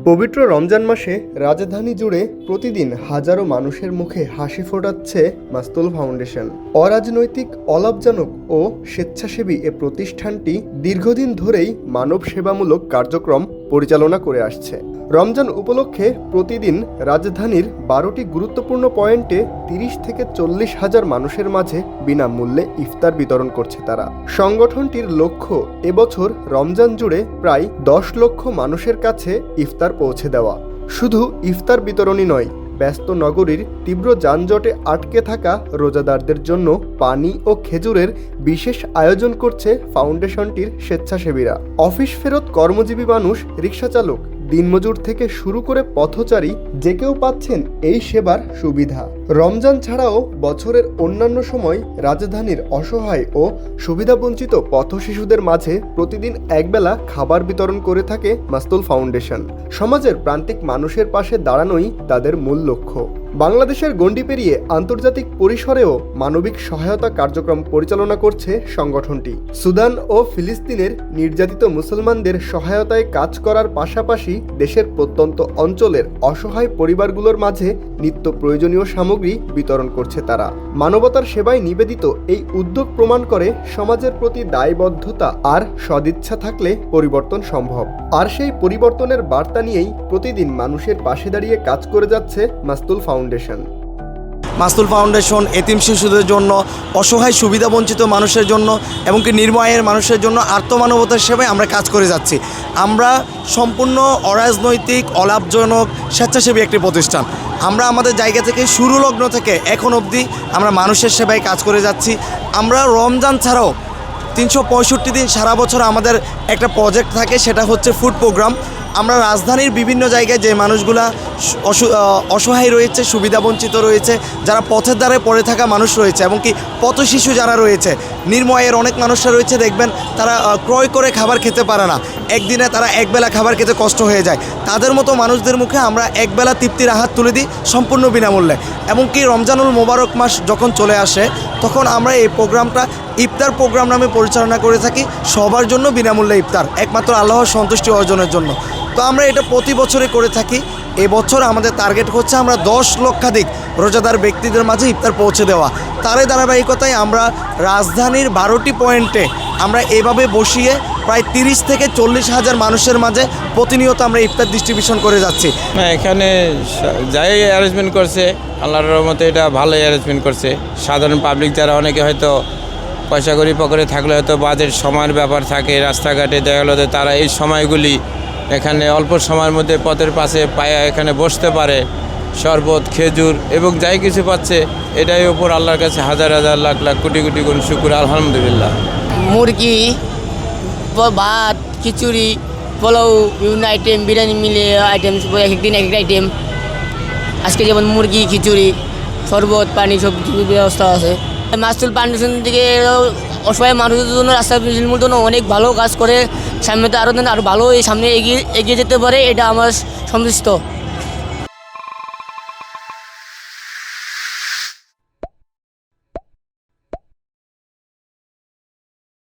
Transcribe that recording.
পবিত্র রমজান মাসে রাজধানী জুড়ে প্রতিদিন হাজারো মানুষের মুখে হাসি ফোটাচ্ছে মাস্তুল ফাউন্ডেশন। অরাজনৈতিক, অলাভজনক ও স্বেচ্ছাসেবী এ প্রতিষ্ঠানটি দীর্ঘদিন ধরেই মানব সেবামূলক কার্যক্রম পরিচালনা করে আসছে। রমজান উপলক্ষে প্রতিদিন রাজধানীর 12টি গুরুত্বপূর্ণ পয়েন্টে 30 থেকে 40 হাজার মানুষের মাঝে বিনামূল্যে ইফতার বিতরণ করছে তারা। সংগঠনটির লক্ষ্য এবছর রমজান জুড়ে প্রায় 10 লক্ষ মানুষের কাছে ইফতার পৌঁছে দেওয়া। শুধু ইফতার বিতরণই নয়, ব্যস্ত নগরীর তীব্র যানজটে আটকে থাকা রোজাদারদের জন্য পানি ও খেজুরের বিশেষ আয়োজন করছে ফাউন্ডেশনটির স্বেচ্ছাসেবীরা। অফিস ফেরত কর্মজীবী মানুষ, রিক্সা চালক, দিনমজুর থেকে শুরু করে পথচারী যে কেউ পাচ্ছেন এই সেবার সুবিধা। রমজান ছাড়াও বছরের অন্যান্য সময় রাজধানীর অসহায় ও সুবিধাবঞ্চিত পথ শিশুদের মাঝে প্রতিদিন একবেলা খাবার বিতরণ করে থাকে মাস্তুল ফাউন্ডেশন। সমাজের প্রান্তিক মানুষের পাশে দাঁড়ানোই তাদের মূল লক্ষ্য। বাংলাদেশের গণ্ডি পেরিয়ে আন্তর্জাতিক পরিসরেও মানবিক সহায়তা কার্যক্রম পরিচালনা করছে সংগঠনটি। সুদান ও ফিলিস্তিনের নির্যাতিত মুসলমানদের সহায়তায় কাজ করার পাশাপাশি দেশের প্রত্যন্ত অঞ্চলের অসহায় পরিবারগুলোর মাঝে নিত্য প্রয়োজনীয় সামগ্রী বিতরণ করছে তারা। মানবতার সেবায় নিবেদিত এই উদ্যোগ প্রমাণ করে সমাজের প্রতি দায়বদ্ধতা আর সদিচ্ছা থাকলে পরিবর্তন সম্ভব। আর সেই পরিবর্তনের বার্তা নিয়েই প্রতিদিন মানুষের পাশে দাঁড়িয়ে কাজ করে যাচ্ছে মাস্তুল ফাউন্ডেশন। মাস্তুল ফাউন্ডেশন এতিম শিশুদের জন্য, অসহায় সুবিধাবঞ্চিত মানুষের জন্য এবং কি নির্ময়ের মানুষের জন্য আর্তমানবতার সেবায় আমরা কাজ করে যাচ্ছি। আমরা সম্পূর্ণ অরাজনৈতিক, অলাভজনক, স্বেচ্ছাসেবী একটি প্রতিষ্ঠান। আমরা আমাদের জায়গা থেকে শুরু লগ্ন থেকে এখন অবধি আমরা মানুষের সেবায় কাজ করে যাচ্ছি। আমরা রমজান ছাড়াও 365 দিন সারা বছর আমাদের একটা প্রজেক্ট থাকে, সেটা হচ্ছে ফুড প্রোগ্রাম। আমরা রাজধানীর বিভিন্ন জায়গায় যে মানুষগুলা অসহায় রয়েছে, সুবিধাবঞ্চিত রয়েছে, যারা পথের দ্বারে পড়ে থাকা মানুষ রয়েছে এবং কি পথ শিশু যারা রয়েছে, নির্ময়ের অনেক মানুষরা রয়েছে, দেখবেন তারা ক্রয় করে খাবার খেতে পারে না, একদিনে তারা একবেলা খাবার খেতে কষ্ট হয়ে যায়। তাদের মতো মানুষদের মুখে আমরা একবেলা তৃপ্তির আহার তুলে দিই সম্পূর্ণ বিনামূল্যে। এবং কি রমজানুল মোবারক মাস যখন চলে আসে তখন আমরা এই প্রোগ্রামটা ইফতার প্রোগ্রাম নামে পরিচালনা করে থাকি, সবার জন্য বিনামূল্যে ইফতার, একমাত্র আল্লাহর সন্তুষ্টি অর্জনের জন্য। তো আমরা এটা প্রতি বছরে করে থাকি। এবছর আমাদের টার্গেট হচ্ছে আমরা 10 লক্ষাধিক রোজাদার ব্যক্তিদের মাঝে ইফতার পৌঁছে দেওয়া। তারই ধারাবাহিকতায় আমরা রাজধানীর 12টি পয়েন্টে আমরা এভাবে বসিয়ে প্রায় 30 থেকে 40 হাজার মানুষের মাঝে প্রতিনিয়ত আমরা ইফতার ডিস্ট্রিবিউশন করে যাচ্ছি। এখানে যাই অ্যারেঞ্জমেন্ট করছে, আল্লাহর রহমতে এটা ভালোই অ্যারেঞ্জমেন্ট করছে। সাধারণ পাবলিক যারা অনেকে হয়তো পয়সা করি পকেটে থাকলে হয়তো বাজেট সময়ের ব্যাপার থাকে, রাস্তাঘাটে দেখা গেলো তারা এই সময়গুলি এখানে অল্প সময়ের মধ্যে পথের পাশে পায়া এখানে বসতে পারে। শরবত, খেজুর এবং যাই কিছু পাচ্ছে, এটাই ওপর আল্লাহর কাছে হাজার হাজার লাখ লাখ কোটি কোটি গুণ শুকুর, আলহামদুলিল্লাহ। মুরগি, ভাত, খিচুড়ি, পোলাও, বিভিন্ন আইটেম, বিরিয়ানি মিলে আইটেম, এক একদিন এক একটা আইটেম। আজকে যেমন মুরগি, খিচুড়ি, শরবত, পানি, সব ব্যবস্থা আছে। মাস্তুল ফাউন্ডেশন থেকে অসহায় মানুষদের জন্য, রাস্তা নির্মূলের জন্য অনেক ভালো কাজ করে। সামনে তো আরও ভালো এই সামনে এগিয়ে যেতে পারে, এটা আমার সন্তুষ্ট।